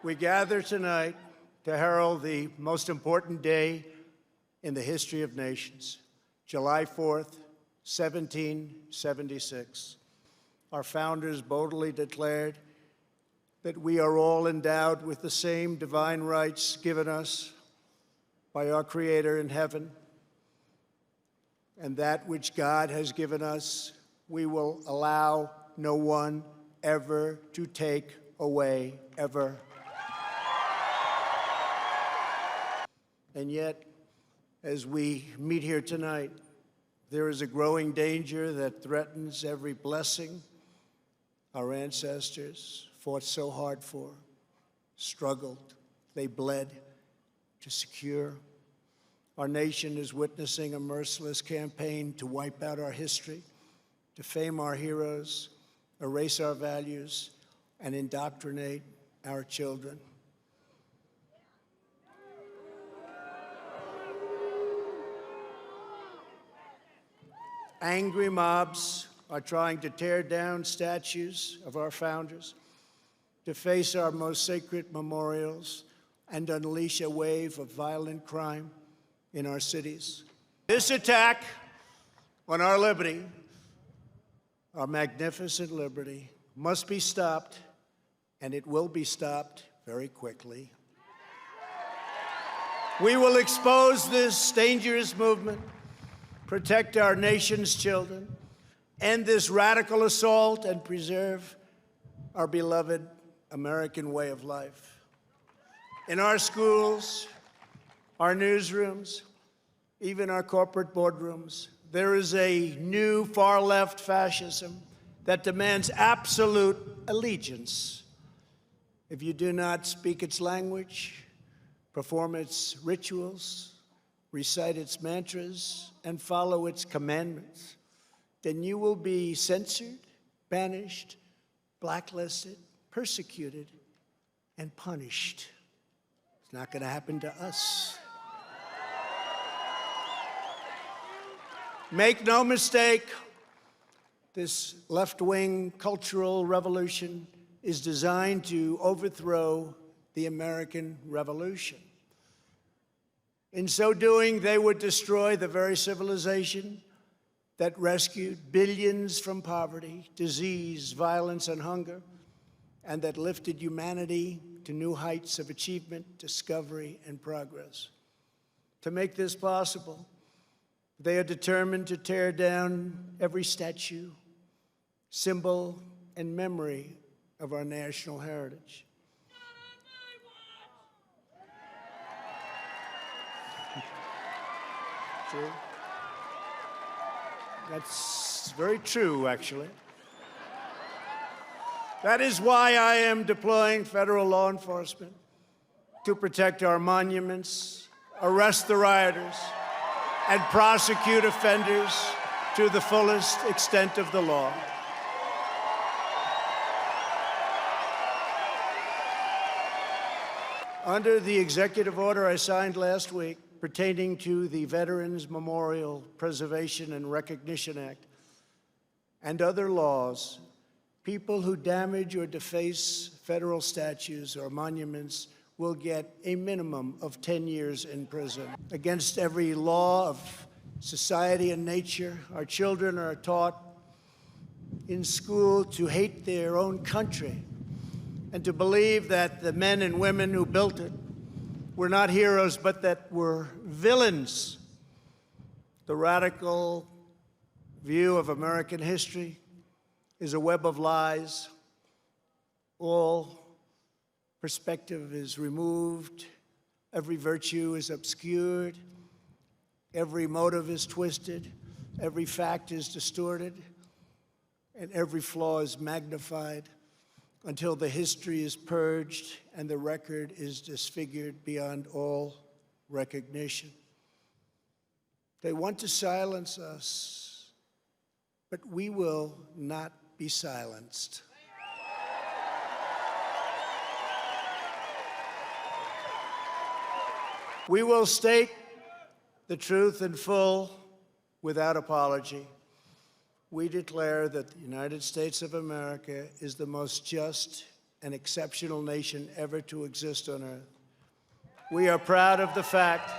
We gather tonight to herald the most important day in the history of nations, July 4th, 1776. Our founders boldly declared that we are all endowed with the same divine rights given us by our Creator in heaven, and that which God has given us, we will allow no one ever to take away, ever. And yet, as we meet here tonight, there is a growing danger that threatens every blessing our ancestors fought so hard for, struggled, they bled to secure. Our nation is witnessing a merciless campaign to wipe out our history, defame our heroes, erase our values, and indoctrinate our children. Angry mobs are trying to tear down statues of our founders, deface our most sacred memorials, and unleash a wave of violent crime in our cities. This attack on our liberty, our magnificent liberty, must be stopped, and it will be stopped very quickly. We will expose this dangerous movement, protect our nation's children, end this radical assault, and preserve our beloved American way of life. In our schools, our newsrooms, even our corporate boardrooms, there is a new far-left fascism that demands absolute allegiance. If you do not speak its language, perform its rituals, recite its mantras, and follow its commandments, then you will be censored, banished, blacklisted, persecuted, and punished. It's not going to happen to us. Make no mistake, this left-wing cultural revolution is designed to overthrow the American Revolution. In so doing, they would destroy the very civilization that rescued billions from poverty, disease, violence, and hunger, and that lifted humanity to new heights of achievement, discovery, and progress. To make this possible, they are determined to tear down every statue, symbol, and memory of our national heritage. True. That's very true, actually. That is why I am deploying federal law enforcement to protect our monuments, arrest the rioters, and prosecute offenders to the fullest extent of the law. Under the executive order I signed last week pertaining to the Veterans Memorial Preservation and Recognition Act and other laws, people who damage or deface federal statues or monuments will get a minimum of 10 years in prison. Against every law of society and nature, our children are taught in school to hate their own country and to believe that the men and women who built it were not heroes, but that were villains. The radical view of American history is a web of lies. All perspective is removed, every virtue is obscured, every motive is twisted, every fact is distorted, and every flaw is magnified until the history is purged and the record is disfigured beyond all recognition. They want to silence us, but we will not be silenced. We will state the truth in full without apology. We declare that the United States of America is the most just, and exceptional nation ever to exist on earth. We are proud of the fact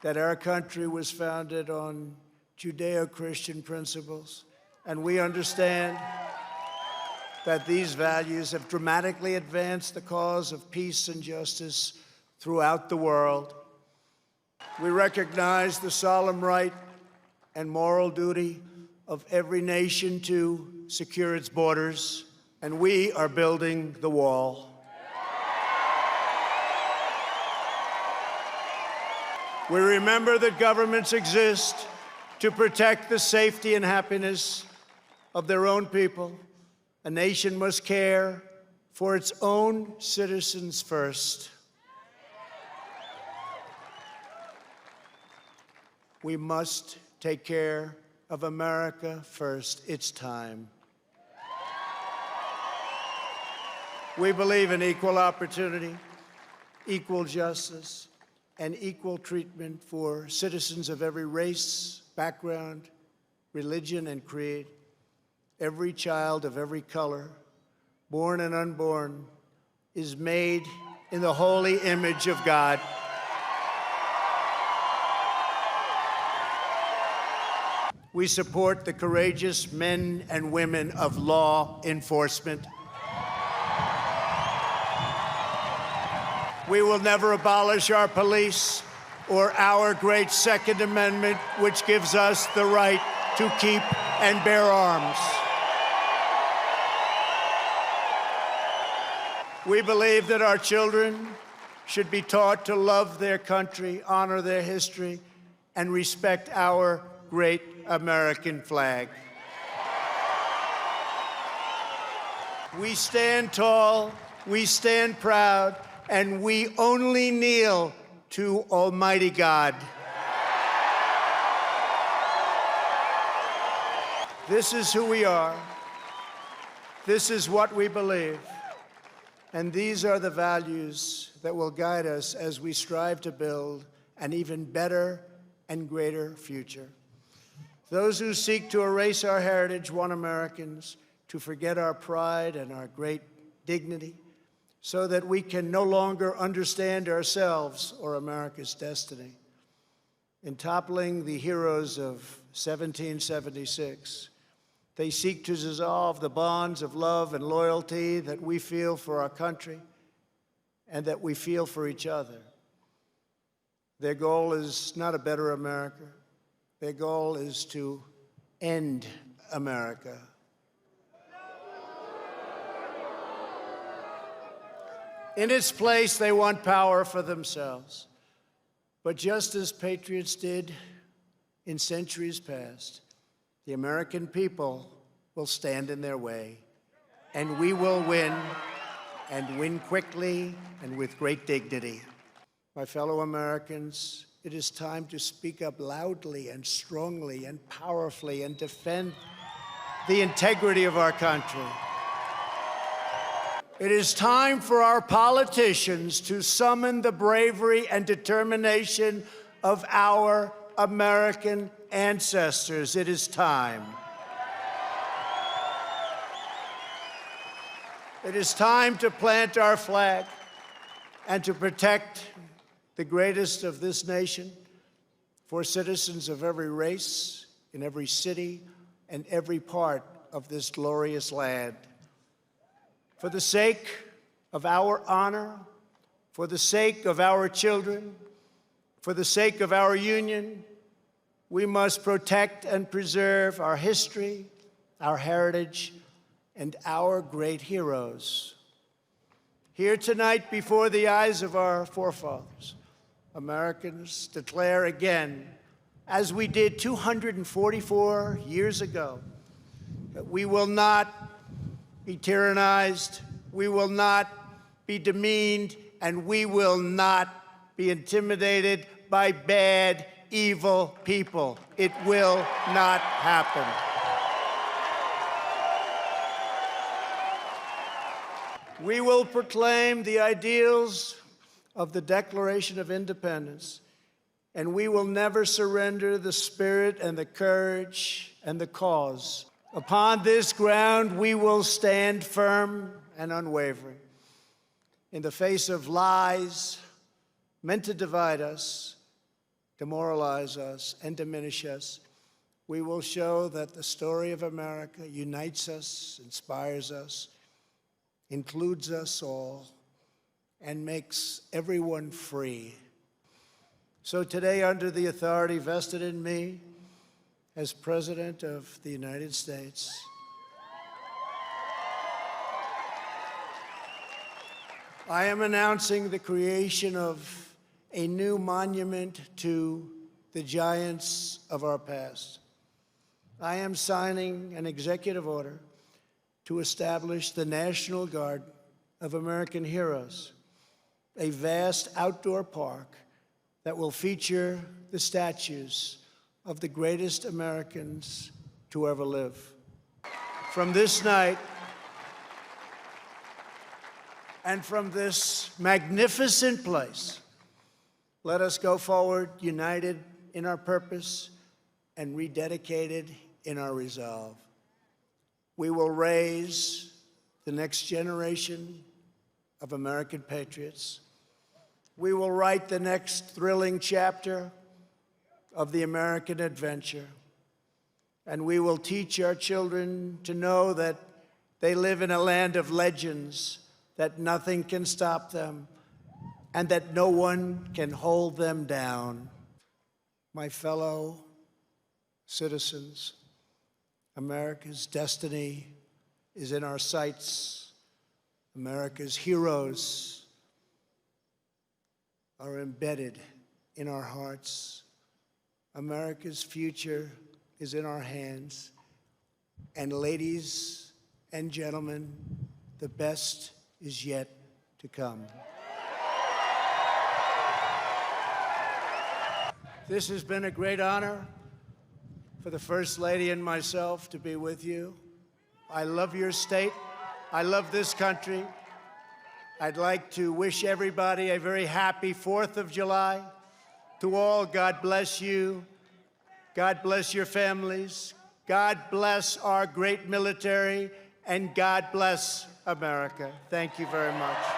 that our country was founded on Judeo-Christian principles, and we understand that these values have dramatically advanced the cause of peace and justice throughout the world. We recognize the solemn right and moral duty of every nation to secure its borders, and we are building the wall. We remember that governments exist to protect the safety and happiness of their own people. A nation must care for its own citizens first. We must take care of America first. It's time. We believe in equal opportunity, equal justice, and equal treatment for citizens of every race, background, religion, and creed. Every child of every color, born and unborn, is made in the holy image of God. We support the courageous men and women of law enforcement. We will never abolish our police or our great Second Amendment, which gives us the right to keep and bear arms. We believe that our children should be taught to love their country, honor their history, and respect our great American flag. We stand tall, we stand proud, and we only kneel to Almighty God. This is who we are. This is what we believe. And these are the values that will guide us as we strive to build an even better and greater future. Those who seek to erase our heritage want Americans to forget our pride and our great dignity, so that we can no longer understand ourselves or America's destiny. In toppling the heroes of 1776, they seek to dissolve the bonds of love and loyalty that we feel for our country and that we feel for each other. Their goal is not a better America. Their goal is to end America. In its place, they want power for themselves. But just as patriots did in centuries past, the American people will stand in their way, and we will win, and win quickly and with great dignity. My fellow Americans, it is time to speak up loudly and strongly and powerfully and defend the integrity of our country. It is time for our politicians to summon the bravery and determination of our American ancestors. It is time. It is time to plant our flag and to protect the greatest of this nation for citizens of every race, in every city, and every part of this glorious land. For the sake of our honor, for the sake of our children, for the sake of our union, we must protect and preserve our history, our heritage, and our great heroes. Here tonight, before the eyes of our forefathers, Americans declare again, as we did 244 years ago, that we will not be tyrannized, we will not be demeaned, and we will not be intimidated by bad, evil people. It will not happen. We will proclaim the ideals of the Declaration of Independence, and we will never surrender the spirit and the courage and the cause Upon this ground, we will stand firm and unwavering. In the face of lies meant to divide us, demoralize us, and diminish us, we will show that the story of America unites us, inspires us, includes us all, and makes everyone free. So today, under the authority vested in me as President of the United States, I am announcing the creation of a new monument to the giants of our past. I am signing an executive order to establish the National Guard of American Heroes, a vast outdoor park that will feature the statues of the greatest Americans to ever live. From this night, and from this magnificent place, let us go forward united in our purpose and rededicated in our resolve. We will raise the next generation of American patriots. We will write the next thrilling chapter of the American adventure. And we will teach our children to know that they live in a land of legends, that nothing can stop them, and that no one can hold them down. My fellow citizens, America's destiny is in our sights. America's heroes are embedded in our hearts. America's future is in our hands. And ladies and gentlemen, the best is yet to come. This has been a great honor for the First Lady and myself to be with you. I love your state. I love this country. I'd like to wish everybody a very happy 4th of July. To all, God bless you. God bless your families. God bless our great military. And God bless America. Thank you very much.